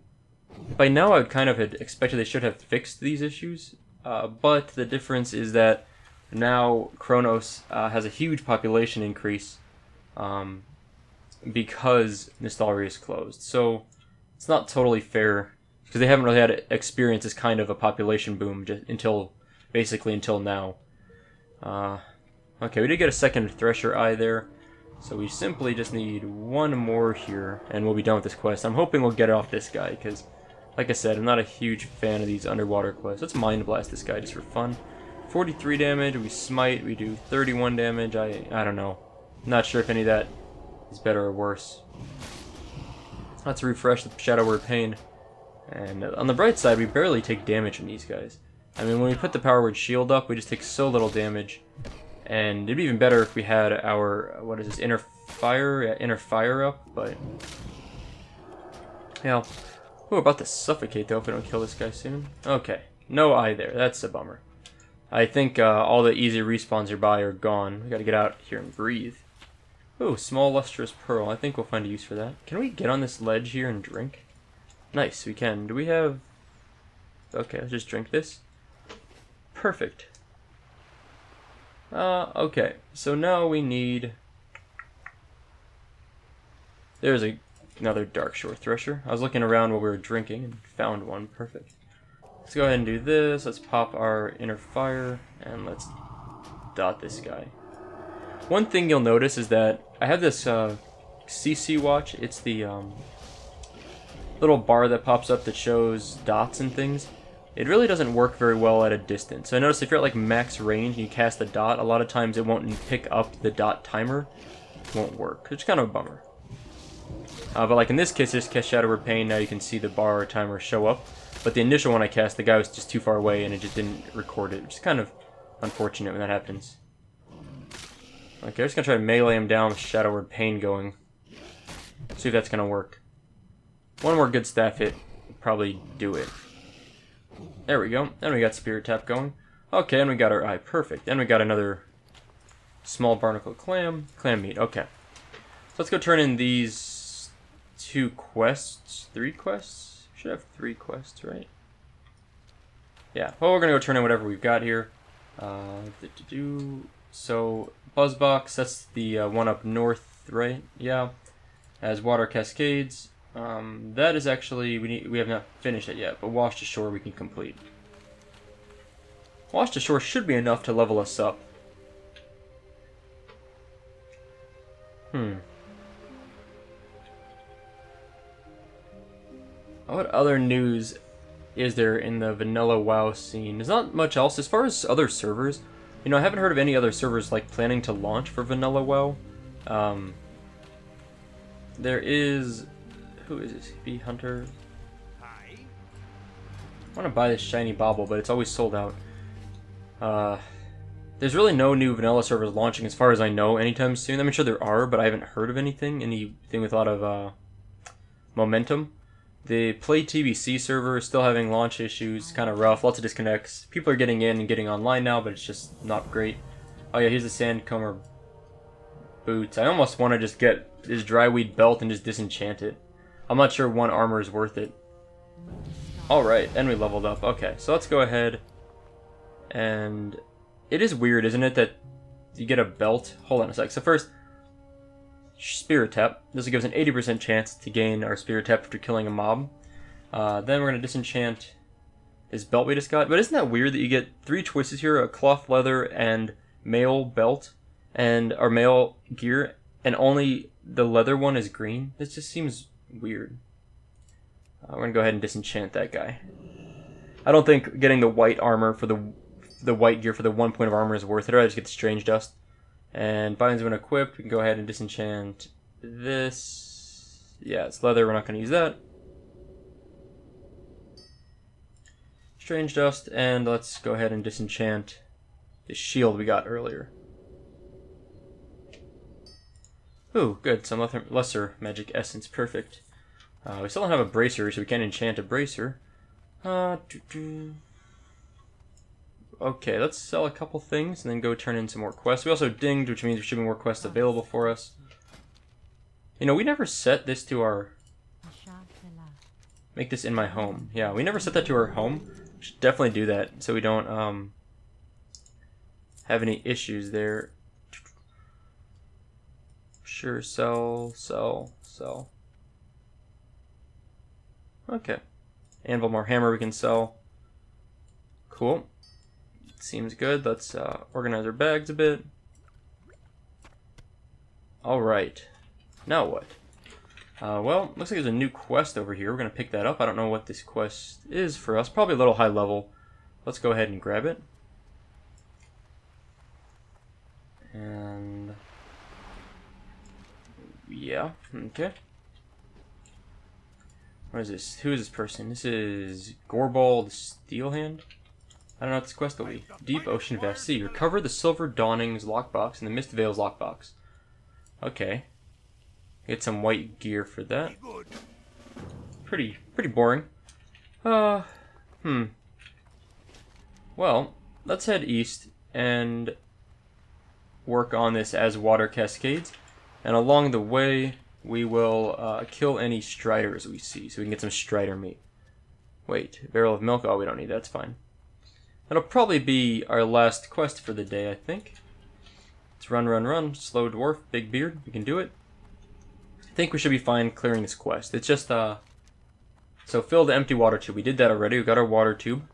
by now I would kind of had expected they should have fixed these issues, but the difference is that now Chronos has a huge population increase because Nostalrius closed. So it's not totally fair, because they haven't really had to experience this kind of a population boom basically until now. Okay, we did get a 2nd Thresher Eye there, so we simply just need 1 more here, and we'll be done with this quest. I'm hoping we'll get it off this guy, because, like I said, I'm not a huge fan of these underwater quests. Let's Mind Blast this guy just for fun. 43 damage. We smite. We do 31 damage. I don't know. Not sure if any of that is better or worse. Let's refresh the Shadow Word Pain. And on the bright side, we barely take damage from these guys. I mean, when we put the Power Word Shield up, we just take so little damage. And it'd be even better if we had our, what is this, Inner Fire? Yeah, Inner Fire up, but... yeah. We're about to suffocate, though, if we don't kill this guy soon. Okay. No eye there. That's a bummer. I think all the easy respawns nearby are gone. We gotta get out here and breathe. Ooh, small lustrous pearl. I think we'll find a use for that. Can we get on this ledge here and drink? Nice, we can. Do we have... okay, let's just drink this. Perfect. Okay. So now we need... there's another Darkshore Thresher. I was looking around while we were drinking and found one. Perfect. Let's go ahead and do this. Let's pop our Inner Fire and let's dot this guy. One thing you'll notice is that I have this CC watch. It's the little bar that pops up that shows dots and things. It really doesn't work very well at a distance. So I noticed if you're at like max range and you cast a dot, a lot of times it won't pick up the dot timer. It won't work. It's kind of a bummer. But like in this case, I just cast Shadow Word Pain. Now you can see the bar timer show up. But the initial one I cast, the guy was just too far away and it just didn't record it, which is kind of unfortunate when that happens. Okay, I'm just going to try to melee him down with Shadow Word Pain going. See if that's going to work. One more good staff hit would probably do it. There we go. And we got Spirit Tap going. Okay, and we got our eye. Perfect. And we got another small barnacle clam. Clam meat. Okay. So let's go turn in these 2 quests. 3 quests? Should have 3 quests, right? Yeah. Well, we're going to go turn in whatever we've got here. So, Buzzbox, that's the one up north, right? Yeah. As Water Cascades. That is actually, we have not finished it yet, but Wash to Shore we can complete. Wash to Shore should be enough to level us up. What other news is there in the vanilla WoW scene? There's not much else. As far as other servers, you know, I haven't heard of any other servers like planning to launch for vanilla WoW. There is... who is this? Bee Hunter? I want to buy this shiny bauble, but it's always sold out. There's really no new vanilla servers launching as far as I know anytime soon. I'm sure there are, but I haven't heard of anything with a lot of momentum. The Play TBC server is still having launch issues, kind of rough, lots of disconnects. People are getting in and getting online now, but it's just not great. Oh yeah, here's the Sandcomber boots. I almost want to just get this dryweed belt and just disenchant it. I'm not sure 1 armor is worth it. Alright, and we leveled up. Okay, so let's go ahead. And it is weird, isn't it, that you get a belt? Hold on a sec. So first, Spirit Tap. This gives us an 80% chance to gain our Spirit Tap after killing a mob. Then we're going to disenchant this belt we just got. But isn't that weird that you get 3 choices here, a cloth leather and mail belt, and our mail gear, and only the leather one is green? This just seems weird. We're going to go ahead and disenchant that guy. I don't think getting the white armor for the white gear for the 1 point of armor is worth it, or I just get the Strange Dust. And bindings when equipped, we can go ahead and disenchant this. Yeah, it's leather, we're not going to use that. Strange Dust, and let's go ahead and disenchant the shield we got earlier. Ooh, good, some lesser magic essence, perfect. We still don't have a bracer, so we can't enchant a bracer. Okay, let's sell a couple things and then go turn in some more quests. We also dinged, which means there should be more quests available for us. You know, we never set this to our... make this in my home. Yeah, we never set that to our home. We should definitely do that so we don't have any issues there. Sure, sell. Okay. Anvil, more hammer we can sell. Cool. Seems good. Let's organize our bags a bit. Alright. Now what? Well, looks like there's a new quest over here. We're going to pick that up. I don't know what this quest is for us. Probably a little high level. Let's go ahead and grab it. Yeah, okay. What is this? Who is this person? This is Gorbald Steelhand? I don't know what this quest will be. Deep Ocean Vast Sea. Recover the Silver Dawning's lockbox and the Mist Veil's lockbox. Okay. Get some white gear for that. Pretty boring. Well, let's head east and work on this as water cascades. And along the way, we will kill any striders we see, so we can get some strider meat. Wait, barrel of milk? Oh, we don't need that. That's fine. That'll probably be our last quest for the day, I think. Let's run. Slow dwarf, big beard. We can do it. I think we should be fine clearing this quest. It's just, so fill the empty water tube. We did that already. We got our water tube.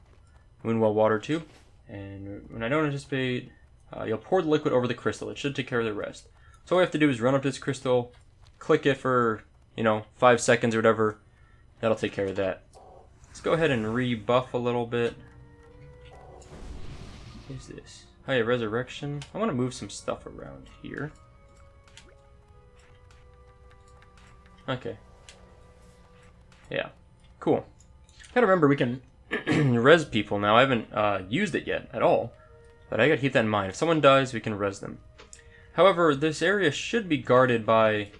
Moonwell water tube. And when I don't anticipate, you'll pour the liquid over the crystal. It should take care of the rest. So all we have to do is run up to this crystal, click it for, 5 seconds or whatever. That'll take care of that. Let's go ahead and rebuff a little bit. What is this? Oh yeah, resurrection. I want to move some stuff around here. Okay. Yeah. Cool. Gotta remember we can res people now. I haven't used it yet at all. But I gotta keep that in mind. If someone dies, we can res them. However, this area should be guarded by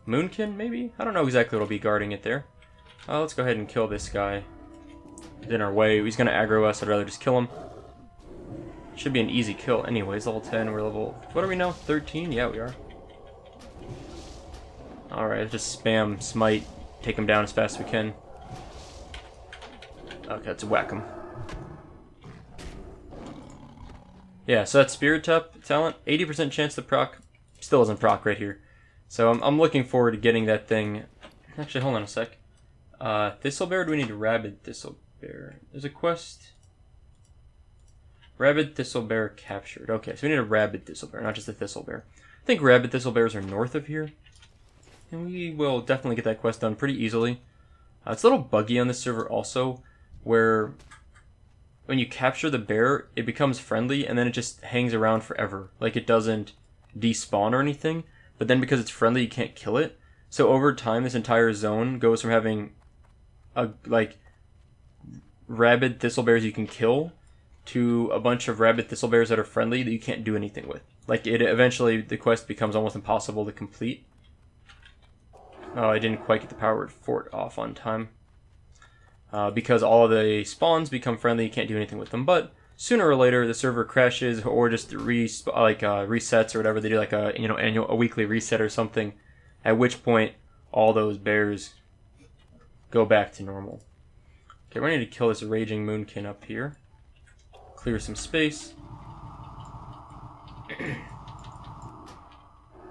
Moonkin, maybe? I don't know exactly what'll be guarding it there. Let's go ahead and kill this guy. He's in our way. He's gonna aggro us. I'd rather just kill him. Should be an easy kill anyways. Level 10, we're level... What are we now? 13? Yeah, we are. Alright, just spam smite. Take him down as fast as we can. Okay, let's whack him. Yeah, so that Spirit talent, 80% chance to proc. Still doesn't proc right here. So I'm looking forward to getting that thing. Actually, hold on a sec. Thistlebear, do we need Rabid Thistlebear? There's a quest. Rabid Thistlebear captured. Okay, so we need a Rabid Thistlebear, not just a Thistlebear. I think Rabid Thistlebears are north of here. And we will definitely get that quest done pretty easily. It's a little buggy on this server also, where when you capture the bear, it becomes friendly, and then it just hangs around forever. Like, it doesn't despawn or anything, but then because it's friendly, you can't kill it. So over time, this entire zone goes from having, rabid thistlebears you can kill, to a bunch of rabid thistlebears that are friendly that you can't do anything with. Like, eventually, the quest becomes almost impossible to complete. Oh, I didn't quite get the powered fort off on time. Because all of the spawns become friendly, you can't do anything with them. But sooner or later, the server crashes or just resets or whatever. They do like a weekly reset or something. At which point, all those bears go back to normal. Okay, we're going to kill this raging moonkin up here. Clear some space.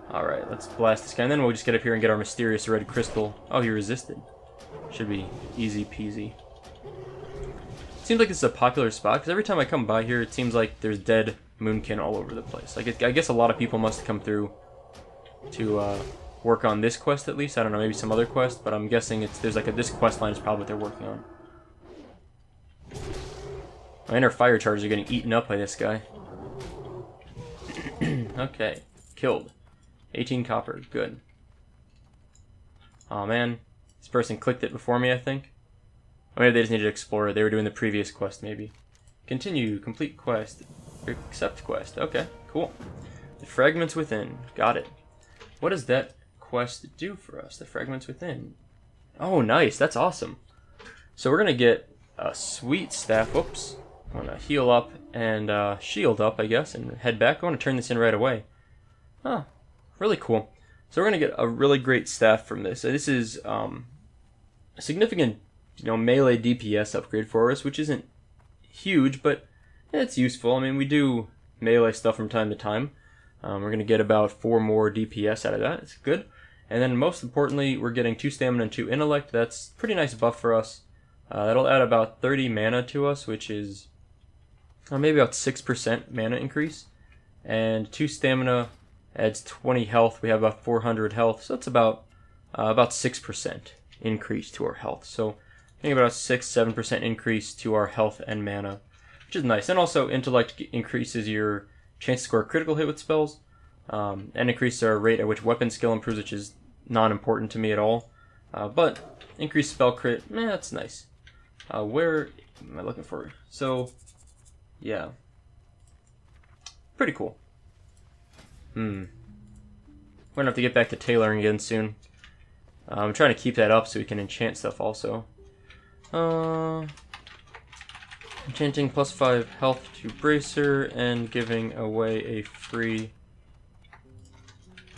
Alright, let's blast this guy, and then we'll just get up here and get our mysterious red crystal. Oh, he resisted. Should be easy peasy. Seems like this is a popular spot, because every time I come by here, it seems like there's dead moonkin all over the place. Like, I guess a lot of people must come through to work on this quest at least. I don't know, maybe some other quest, but I'm guessing this quest line is probably what they're working on. My inner fire charges are getting eaten up by this guy. Okay, killed. 18 copper, good. Aw, man. This person clicked it before me, I think. Or maybe they just needed to explore it. They were doing the previous quest, maybe. Continue, complete quest. Accept quest. Okay, cool. The Fragments Within. Got it. What does that quest do for us? The Fragments Within. Oh, nice. That's awesome. So we're going to get a sweet staff. Whoops. I'm going to heal up and shield up, I guess, and head back. I want to turn this in right away. Oh, really cool. So we're going to get a really great staff from this. So this is a significant, melee DPS upgrade for us, which isn't huge, but it's useful. I mean, we do melee stuff from time to time. We're going to get about 4 more DPS out of that. It's good. And then most importantly, we're getting 2 stamina and 2 intellect. That's a pretty nice buff for us. That'll add about 30 mana to us, which is maybe about 6% mana increase. And 2 stamina adds 20 health. We have about 400 health, so that's about 6% increase to our health. So I think about a 6-7% increase to our health and mana, which is nice. And also intellect increases your chance to score a critical hit with spells. and increase our rate at which weapon skill improves, which is not important to me at all. But increased spell crit, that's nice. Where am I looking for? So, yeah. Pretty cool. We're gonna have to get back to tailoring again soon. I'm trying to keep that up so we can enchant stuff also. Enchanting +5 health to Bracer and giving away a free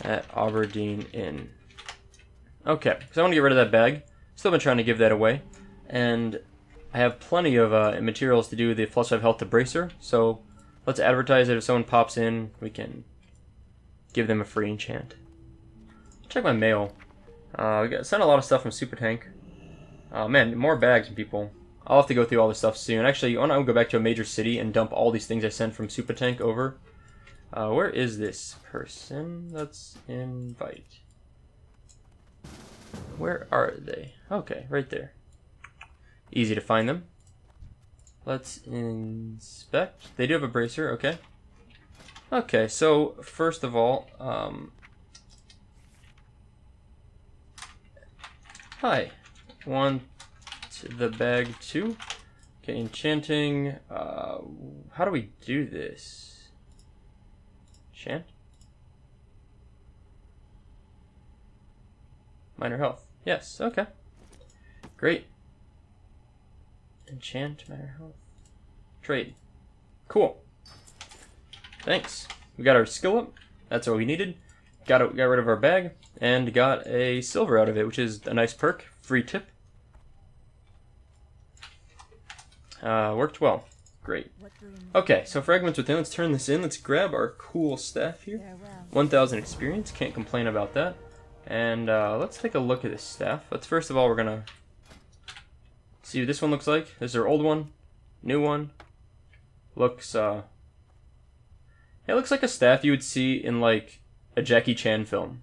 at Auberdine Inn. Okay, so I want to get rid of that bag. Still been trying to give that away. And I have plenty of materials to do the +5 health to Bracer, so let's advertise it. If someone pops in, we can give them a free enchant. Check my mail. We got sent a lot of stuff from Super Tank. Man, more bags from people. I'll have to go through all this stuff soon. Actually, I want to go back to a major city and dump all these things I sent from Super Tank over. Where is this person? Let's invite. Where are they? Okay, right there. Easy to find them. Let's inspect. They do have a bracer, okay. Okay, so first of all, hi. Want the bag too? Okay, enchanting. How do we do this? Enchant? Minor health. Yes, okay. Great. Enchant, minor health. Trade. Cool. Thanks. We got our skill up. That's what we needed. Got rid of our bag and got a silver out of it, which is a nice perk. Free tip. Worked well. Great. Okay, so fragments within. Let's turn this in. Let's grab our cool staff here. 1,000 experience. Can't complain about that. And let's take a look at this staff. Let's first of all, we're gonna see what this one looks like. This is our old one, new one. Looks it looks like a staff you would see in like a Jackie Chan film.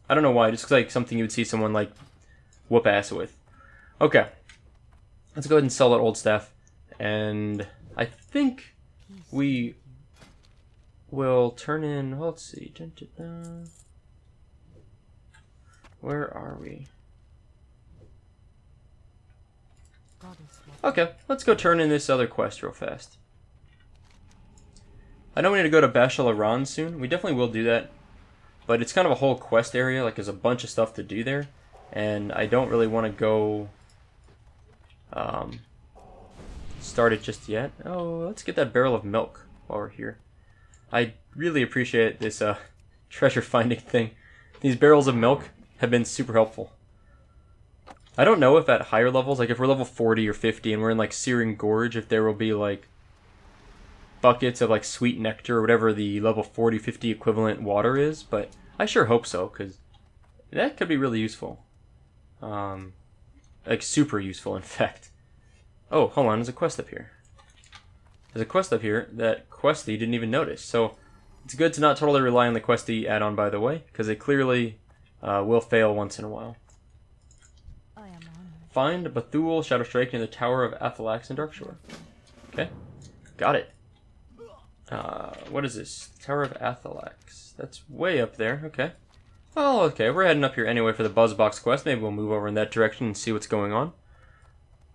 I don't know why. It just looks like something you would see someone like whoop ass with. Okay, let's go ahead and sell that old staff, and I think we will turn in. Well, let's see. Where are we? Okay, let's go turn in this other quest real fast. I know we need to go to Bashal Aran soon. We definitely will do that. But it's kind of a whole quest area. Like, there's a bunch of stuff to do there. And I don't really want to go start it just yet. Oh, let's get that barrel of milk while we're here. I really appreciate this treasure finding thing. These barrels of milk have been super helpful. I don't know if at higher levels, like if we're level 40 or 50 and we're in like Searing Gorge, if there will be like buckets of like sweet nectar or whatever the level 40, 50 equivalent water is, but I sure hope so, because that could be really useful. Like super useful, in fact. Oh, hold on, there's a quest up here. There's a quest up here that Questy didn't even notice, so it's good to not totally rely on the Questy add-on, by the way, because it clearly will fail once in a while. Find Bethul Shadow Strike near the Tower of Athalax in Darkshore. Okay, got it. What is this? Tower of Athalax. That's way up there. Okay. Well, okay, we're heading up here anyway for the Buzzbox quest. Maybe we'll move over in that direction and see what's going on.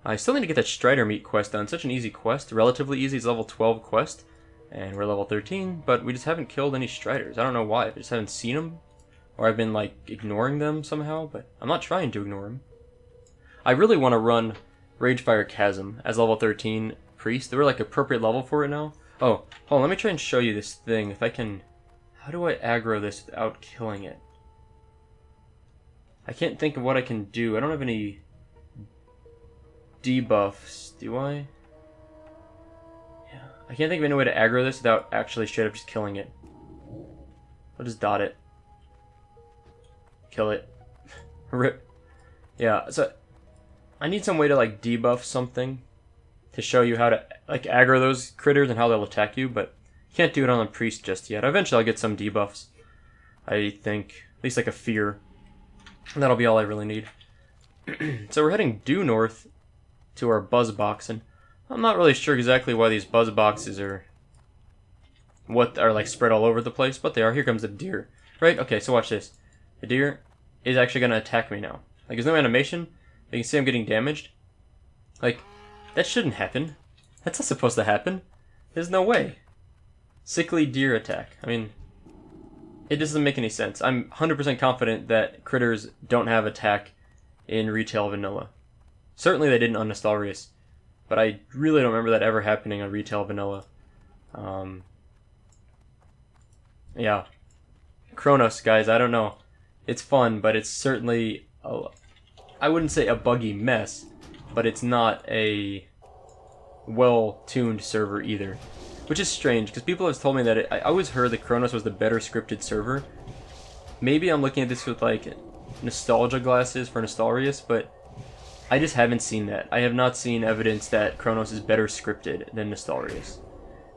I still need to get that Strider Meat quest done. Such an easy quest. Relatively easy. It's a level 12 quest. And we're level 13, but we just haven't killed any Striders. I don't know why. I just haven't seen them. Or I've been, like, ignoring them somehow, but I'm not trying to ignore them. I really want to run Ragefire Chasm as level 13 Priest. They're, like, appropriate level for it now. Oh, hold on. Let me try and show you this thing. If I can... How do I aggro this without killing it? I can't think of what I can do. I don't have any debuffs, do I? Yeah. I can't think of any way to aggro this without actually straight up just killing it. I'll just dot it. Kill it. Rip. Yeah, so I need some way to like debuff something to show you how to like aggro those critters and how they'll attack you, but can't do it on the priest just yet. Eventually I'll get some debuffs. I think. At least like a fear. And that'll be all I really need. So we're heading due north to our buzz box, and I'm not really sure exactly why these buzz boxes are what are like spread all over the place, but they are. Here comes the deer. Right? Okay, so watch this. The deer is actually going to attack me now. Like, there's no animation. You can see I'm getting damaged. Like, that shouldn't happen. That's not supposed to happen. There's no way. Sickly deer attack. I mean, it doesn't make any sense. I'm 100% confident that critters don't have attack in retail vanilla. Certainly they didn't on Nostalrius, but I really don't remember that ever happening on retail vanilla. Yeah. Kronos, guys, I don't know. It's fun, but it's certainly, I wouldn't say a buggy mess, but it's not a well-tuned server either. Which is strange, because people have told me that I always heard that Kronos was the better scripted server. Maybe I'm looking at this with, like, nostalgia glasses for Nostalrius, but I just haven't seen that. I have not seen evidence that Kronos is better scripted than Nostalrius.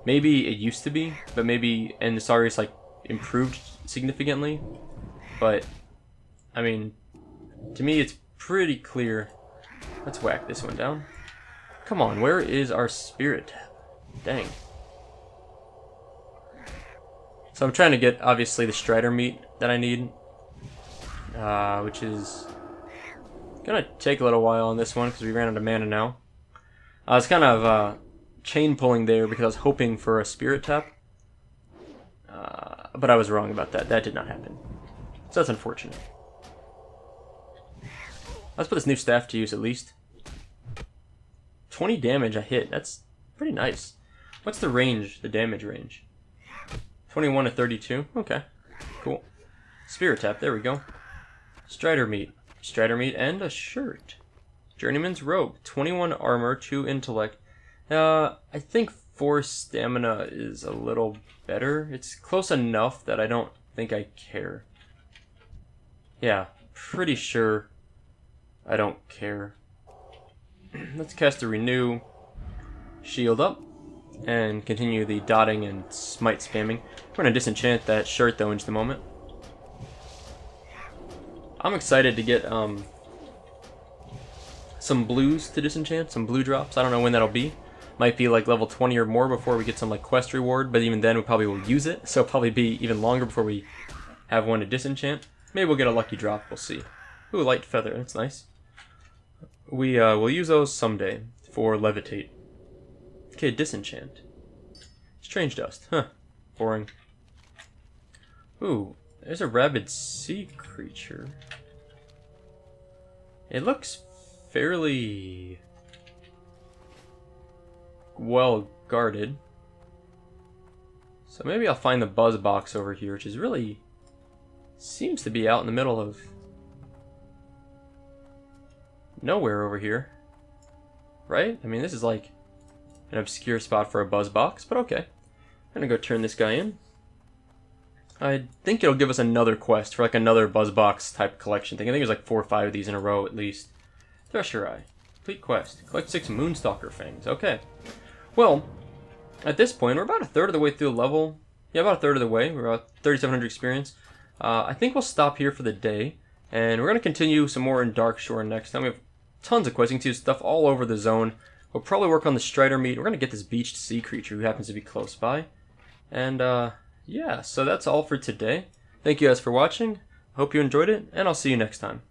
Maybe it used to be, but maybe, and Nostalrius, like, improved significantly. But, I mean, to me it's pretty clear. Let's whack this one down. Come on, where is our spirit tab? Dang. So I'm trying to get, obviously, the Strider meat that I need, which is gonna take a little while on this one because we ran out of mana now. I was kind of chain pulling there because I was hoping for a spirit tap, but I was wrong about that. That did not happen, so that's unfortunate. Let's put this new staff to use at least. 20 damage a hit. That's pretty nice. What's the range? The damage range? 21 to 32. Okay, cool. Spirit tap. There we go. Strider meat. Strider meat and a shirt. Journeyman's robe. 21 armor, 2 intellect. I think 4 stamina is a little better. It's close enough that I don't think I care. Yeah, pretty sure I don't care. Let's cast a renew. Shield up. And continue the dotting and smite spamming. We're going to disenchant that shirt though in just a moment. I'm excited to get some blues to disenchant, some blue drops. I don't know when that'll be. Might be like level 20 or more before we get some like quest reward, but even then we probably will use it. So it'll probably be even longer before we have one to disenchant. Maybe we'll get a lucky drop, we'll see. Ooh, light feather, that's nice. We'll use those someday for levitate. Okay, disenchant. Strange dust. Huh. Boring. Ooh, there's a rabid sea creature. It looks fairly well guarded. So maybe I'll find the buzz box over here, which is really seems to be out in the middle of nowhere over here. Right? I mean, this is like an obscure spot for a buzz box, but okay. I'm gonna go turn this guy in. I think it'll give us another quest for like another buzz box type collection thing. I think there's like 4 or 5 of these in a row at least. Thresher Eye. Complete quest. Collect 6 Moonstalker fangs. Okay. Well, at this point, we're about a third of the way through the level. Yeah, about a third of the way. We're about 3,700 experience. I think we'll stop here for the day. And we're going to continue some more in Darkshore next time. We have tons of quests. You can see stuff all over the zone. We'll probably work on the Strider meat. We're going to get this beached sea creature who happens to be close by. And, yeah, so that's all for today. Thank you guys for watching. Hope you enjoyed it, and I'll see you next time.